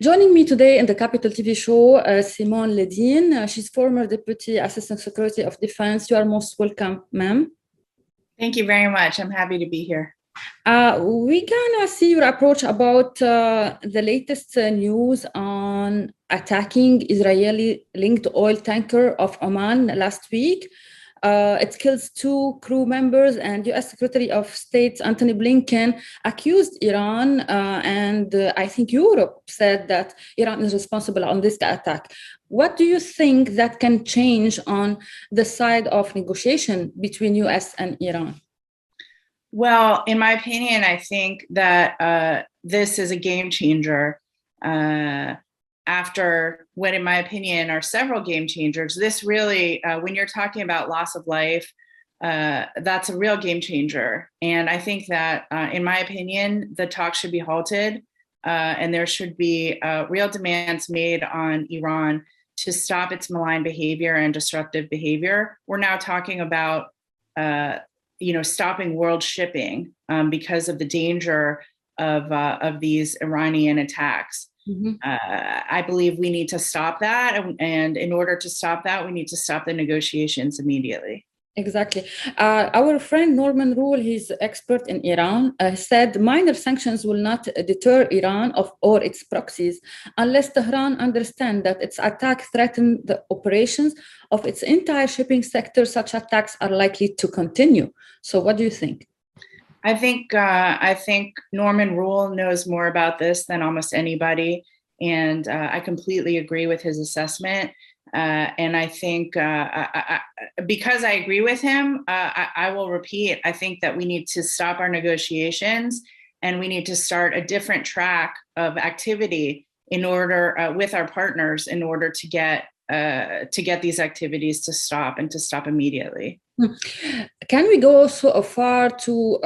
Joining me today in the Capital TV show, Simone Ledeen. She's former Deputy Assistant Secretary of Defense. You are most welcome, ma'am. Thank you very much. I'm happy to be here. We can see your approach about the latest news on attacking Israeli-linked oil tanker of Oman last week. It kills 2 crew members, and U.S. Secretary of State Antony Blinken accused Iran, and I think Europe said that Iran is responsible on this attack. What do you think that can change on the side of negotiation between U.S. and Iran? Well, in my opinion, I think that this is a game changer. After what, in my opinion, are several game changers, this really, when you're talking about loss of life, that's a real game changer. And I think that, in my opinion, the talks should be halted, and there should be real demands made on Iran to stop its malign behavior and disruptive behavior. We're now talking about, stopping world shipping because of the danger of these Iranian attacks. Mm-hmm. I believe we need to stop that. And in order to stop that, we need to stop the negotiations immediately. Exactly. Our friend Norman Rule, he's expert in Iran, said minor sanctions will not deter Iran or its proxies unless Tehran understands that its attack threatens the operations of its entire shipping sector. Such attacks are likely to continue. So what do you think? I think Norman Rule knows more about this than almost anybody, and I completely agree with his assessment. And I think because I agree with him, I will repeat, I think that we need to stop our negotiations and we need to start a different track of activity in order with our partners in order to get these activities to stop and to stop immediately. Can we go so far to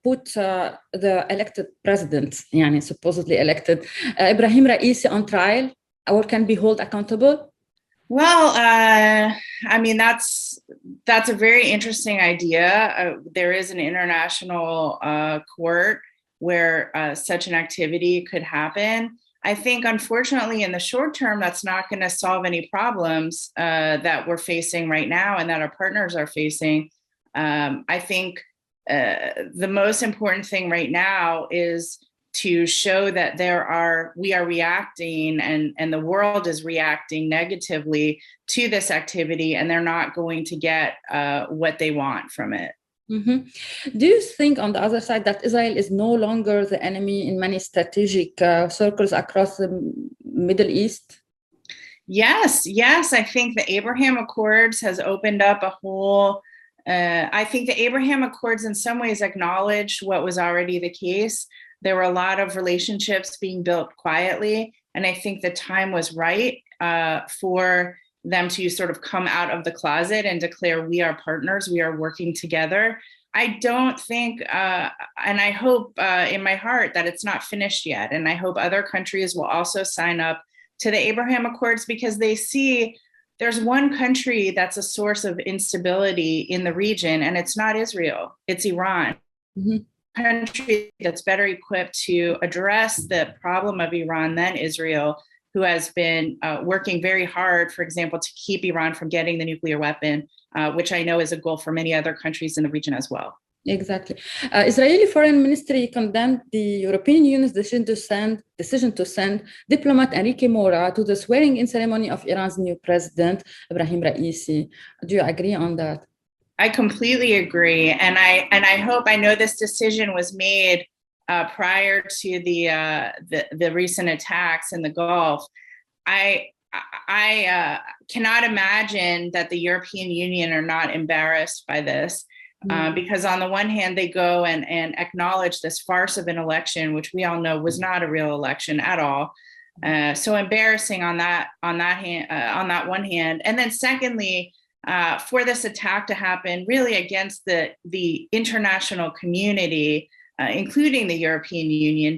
put the elected president, supposedly elected, Ibrahim Raisi on trial, or can be held accountable? Well, I mean, that's a very interesting idea. There is an international court where such an activity could happen. I think, unfortunately, in the short term, that's not going to solve any problems that we're facing right now and that our partners are facing. I think the most important thing right now is to show that we are reacting and the world is reacting negatively to this activity, and they're not going to get what they want from it. Mm-hmm. Do you think, on the other side, that Israel is no longer the enemy in many strategic circles across the Middle East? Yes. I think the Abraham Accords has opened up a whole. I think the Abraham Accords in some ways acknowledged what was already the case. There were a lot of relationships being built quietly, and I think the time was right for them to sort of come out of the closet and declare we are partners, we are working together. I don't think, and I hope in my heart that it's not finished yet. And I hope other countries will also sign up to the Abraham Accords because they see there's one country that's a source of instability in the region, and it's not Israel, it's Iran. Mm-hmm. Country that's better equipped to address the problem of Iran than Israel, who has been working very hard, for example, to keep Iran from getting the nuclear weapon, which I know is a goal for many other countries in the region as well. Exactly. Israeli Foreign Ministry condemned the European Union's decision to send diplomat Enrique Mora to the swearing-in ceremony of Iran's new president, Ibrahim Raisi. Do you agree on that? I completely agree, and I know this decision was made prior to the recent attacks in the Gulf. I cannot imagine that the European Union are not embarrassed by this, because on the one hand they go and acknowledge this farce of an election, which we all know was not a real election at all. So embarrassing on that one hand, and then secondly, for this attack to happen really against the international community, including the European Union,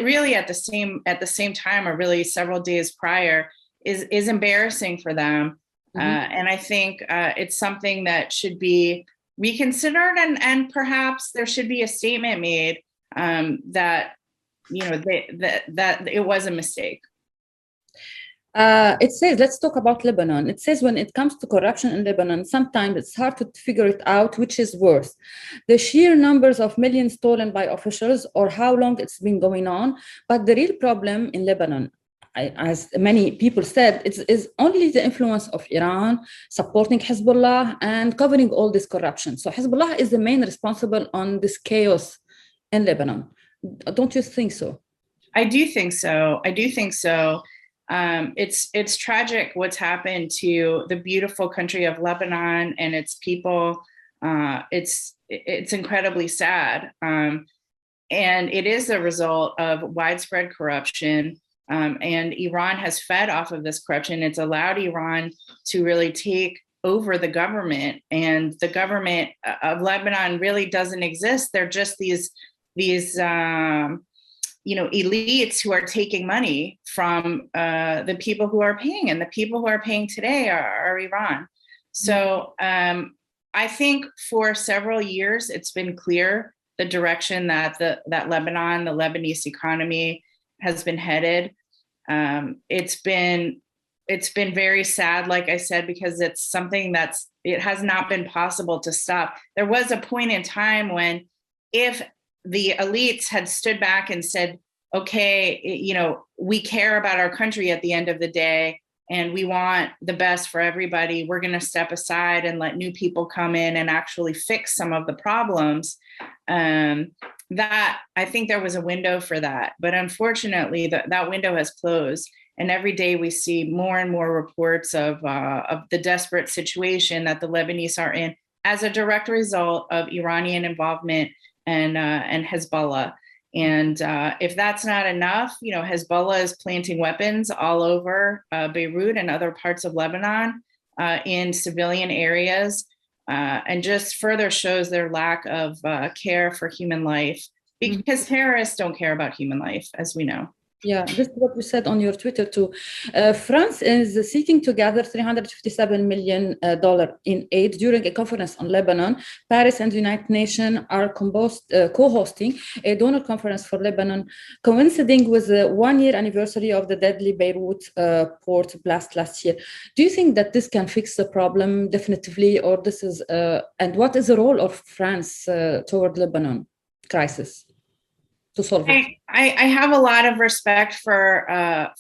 really at the same time, or really several days prior, is embarrassing for them. Mm-hmm. And I think it's something that should be reconsidered, and perhaps there should be a statement made that that it was a mistake. It says, let's talk about Lebanon. It says when it comes to corruption in Lebanon, sometimes it's hard to figure it out which is worse, the sheer numbers of millions stolen by officials or how long it's been going on. But the real problem in Lebanon, as many people said, is only the influence of Iran supporting Hezbollah and covering all this corruption. So Hezbollah is the main responsible on this chaos in Lebanon. Don't you think so? I do think so. It's tragic what's happened to the beautiful country of Lebanon and its people. It's incredibly sad, and it is a result of widespread corruption. And Iran has fed off of this corruption. It's allowed Iran to really take over the government, and the government of Lebanon really doesn't exist. They're just these elites who are taking money from the people who are paying, and the people who are paying today are Iran. So I think for several years, it's been clear the direction that Lebanon, the Lebanese economy has been headed. It's been very sad, like I said, because it's something it has not been possible to stop. There was a point in time when if the elites had stood back and said, okay, we care about our country at the end of the day, and we want the best for everybody, we're going to step aside and let new people come in and actually fix some of the problems. That I think there was a window for that. But unfortunately, that window has closed. And every day we see more and more reports of the desperate situation that the Lebanese are in as a direct result of Iranian involvement and Hezbollah. And if that's not enough, Hezbollah is planting weapons all over Beirut and other parts of Lebanon in civilian areas, and just further shows their lack of care for human life, because terrorists don't care about human life, as we know. Yeah, this is what you said on your Twitter too. France is seeking to gather $357 million in aid during a conference on Lebanon. Paris and the United Nations are co-hosting a donor conference for Lebanon, coinciding with the 1-year anniversary of the deadly Beirut port blast last year. Do you think that this can fix the problem definitively, or this is, and what is the role of France toward Lebanon crisis? To solve it? I have a lot of respect for the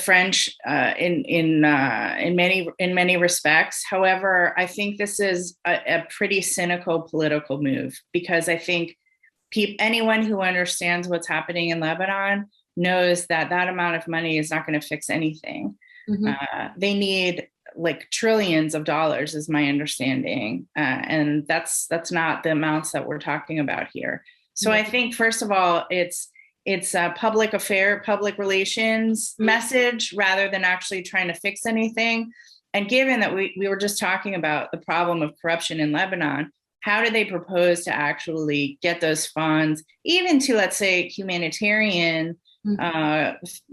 French in many respects. However, I think this is a pretty cynical political move, because I think anyone who understands what's happening in Lebanon knows that amount of money is not going to fix anything. They need like trillions of dollars, is my understanding, and that's not the amounts that we're talking about here. So I think, first of all, it's a public relations message rather than actually trying to fix anything. And given that we were just talking about the problem of corruption in Lebanon, how do they propose to actually get those funds, even to, let's say, humanitarian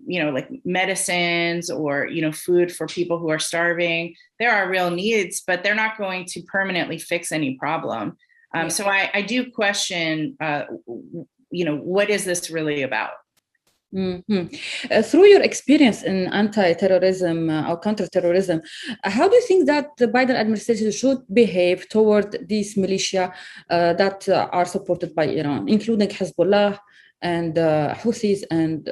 like medicines or, food for people who are starving? There are real needs, but they're not going to permanently fix any problem. So I do question, what is this really about? Through your experience in anti-terrorism or counterterrorism, how do you think that the Biden administration should behave toward these militia that are supported by Iran, including Hezbollah and Houthis and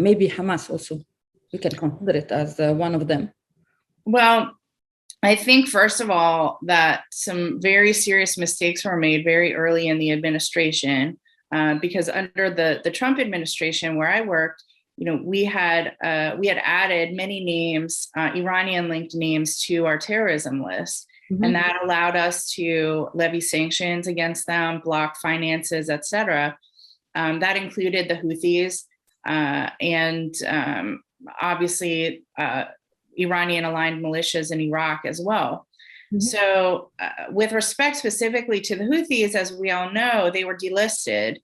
maybe Hamas also? We can consider it as one of them. Well, I think, first of all, that some very serious mistakes were made very early in the administration, because under the Trump administration, where I worked, we had added many names, Iranian-linked names, to our terrorism list. And that allowed us to levy sanctions against them, block finances, etc. That included the Houthis and obviously Iranian-aligned militias in Iraq as well. So with respect specifically to the Houthis, as we all know, they were delisted.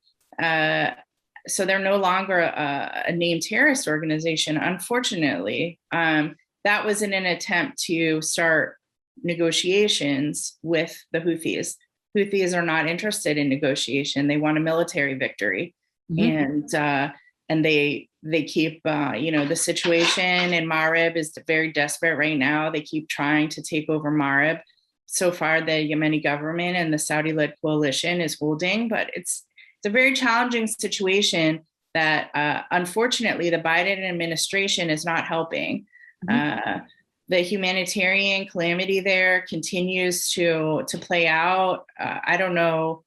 So they're no longer a named terrorist organization, unfortunately. That was in an attempt to start negotiations with the Houthis. Houthis are not interested in negotiation. They want a military victory. And they keep, the situation in Marib is very desperate right now. They keep trying to take over Marib. So far, the Yemeni government and the Saudi-led coalition is holding, but it's a very challenging situation that, unfortunately, the Biden administration is not helping. The humanitarian calamity there continues to play out. I don't know.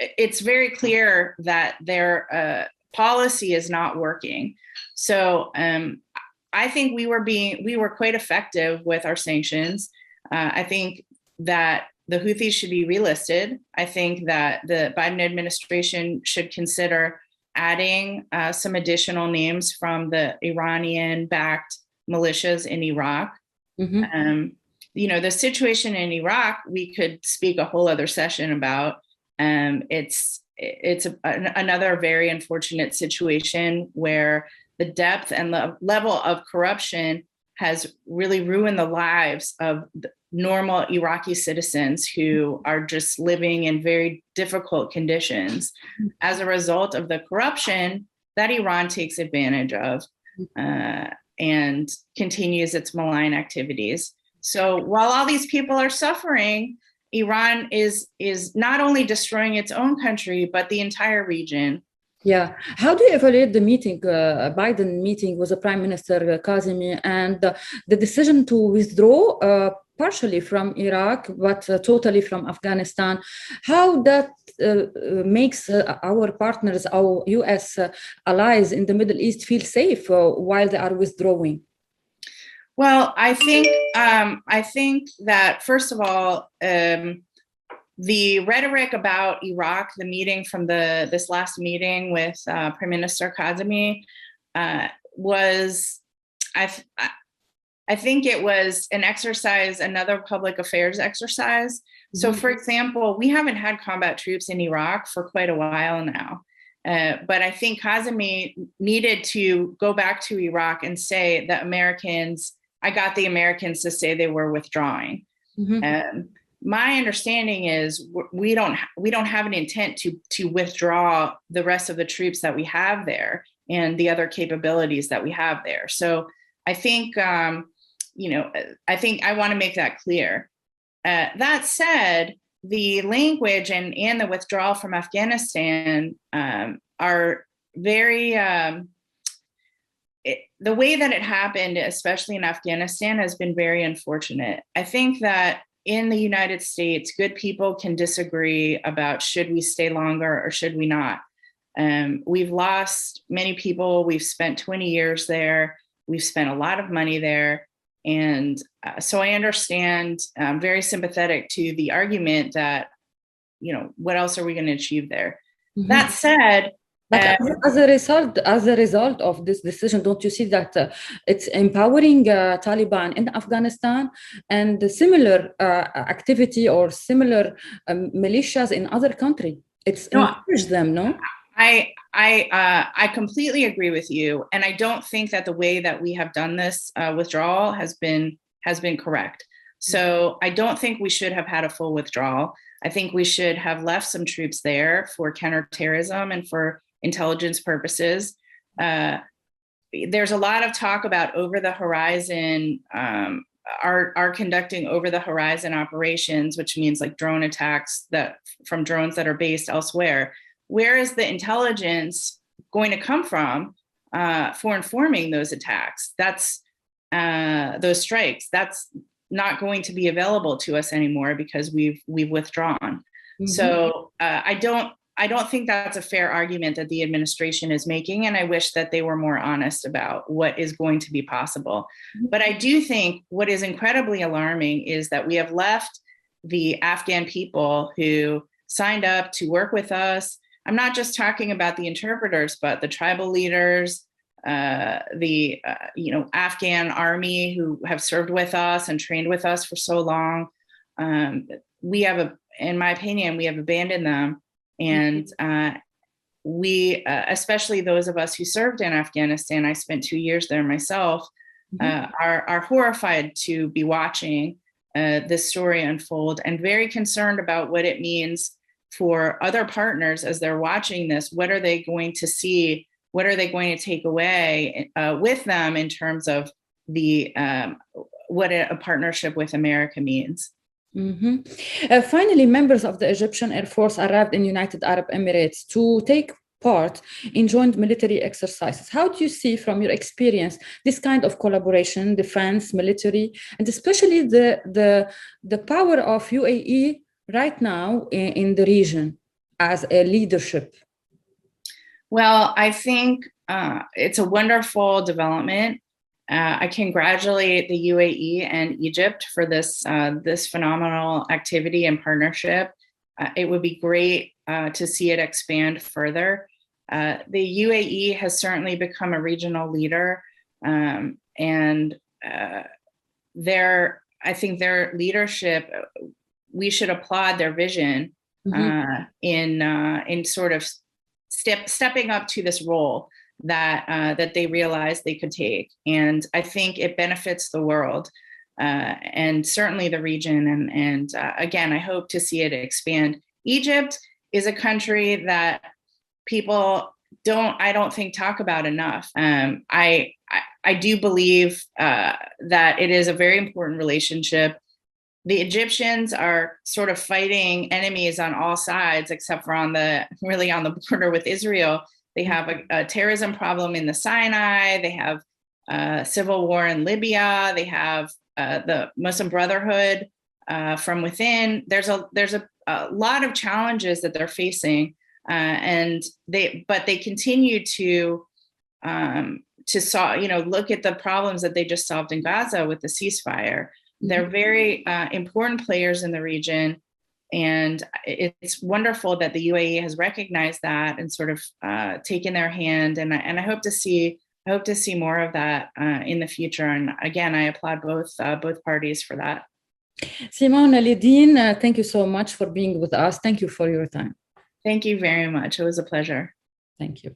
It's very clear that their policy is not working. So I think we were quite effective with our sanctions. I think that the Houthis should be relisted. I think that the Biden administration should consider adding some additional names from the Iranian-backed militias in Iraq. The situation in Iraq, we could speak a whole other session about. It's another very unfortunate situation where the depth and the level of corruption has really ruined the lives of normal Iraqi citizens who are just living in very difficult conditions as a result of the corruption that Iran takes advantage of and continues its malign activities. So while all these people are suffering, Iran is not only destroying its own country, but the entire region. Yeah. How do you evaluate the meeting, Biden meeting with the Prime Minister Kazumi, and the decision to withdraw partially from Iraq, but totally from Afghanistan? How that makes our partners, our U.S. allies in the Middle East feel safe while they are withdrawing? Well, I think that, first of all, the rhetoric about Iraq, the meeting from this last meeting with Prime Minister Kazumi, was, I think it was an exercise, another public affairs exercise. So, for example, we haven't had combat troops in Iraq for quite a while now. But I think Kazumi needed to go back to Iraq and say that I got the Americans to say they were withdrawing. My understanding is we don't have an intent to withdraw the rest of the troops that we have there and the other capabilities that we have there. So I think, I want to make that clear. That said, the language and the withdrawal from Afghanistan are very, the way that it happened, especially in Afghanistan, has been very unfortunate. I think that in the United States, good people can disagree about should we stay longer or should we not. We've lost many people. We've spent 20 years there. We've spent a lot of money there. And so I understand, I'm very sympathetic to the argument that, what else are we going to achieve there? That said, but as a result of this decision, don't you see that it's empowering Taliban in Afghanistan and the similar activity or similar militias in other countries? It's encouraged them, no? I completely agree with you, and I don't think that the way that we have done this withdrawal has been correct. So I don't think we should have had a full withdrawal. I think we should have left some troops there for counterterrorism and for intelligence purposes. There's a lot of talk about over the horizon, are conducting over the horizon operations, which means like drone attacks from drones that are based elsewhere. Where is the intelligence going to come from for informing those attacks? That's those strikes. That's not going to be available to us anymore because we've withdrawn. So I don't think that's a fair argument that the administration is making, and I wish that they were more honest about what is going to be possible. But I do think what is incredibly alarming is that we have left the Afghan people who signed up to work with us. I'm not just talking about the interpreters, but the tribal leaders, the Afghan army who have served with us and trained with us for so long. In my opinion, we have abandoned them. And we, especially those of us who served in Afghanistan, I spent 2 years there myself, are horrified to be watching this story unfold, and very concerned about what it means for other partners as they're watching this. What are they going to see? What are they going to take away with them in terms of the what a partnership with America means? Finally, members of the Egyptian Air Force arrived in United Arab Emirates to take part in joint military exercises. How do you see, from your experience, this kind of collaboration, defense, military, and especially the power of UAE right now in the region as a leadership? Well, I think it's a wonderful development. I congratulate the UAE and Egypt for this phenomenal activity and partnership. It would be great to see it expand further. The UAE has certainly become a regional leader, and I think their leadership, we should applaud their vision in sort of stepping up to this role that they realized they could take. And I think it benefits the world and certainly the region. And again, I hope to see it expand. Egypt is a country that people I don't think talk about enough. I do believe that it is a very important relationship. The Egyptians are sort of fighting enemies on all sides, except for on the border with Israel. They have a terrorism problem in the Sinai. They have civil war in Libya. They have the Muslim Brotherhood from within. There's a lot of challenges that they're facing, but they continue to solve. Look at the problems that they just solved in Gaza with the ceasefire. They're very important players in the region. And it's wonderful that the UAE has recognized that and sort of taken their hand. And I hope to see more of that in the future. And again, I applaud both parties for that. Simone Ledeen, thank you so much for being with us. Thank you for your time. Thank you very much. It was a pleasure. Thank you.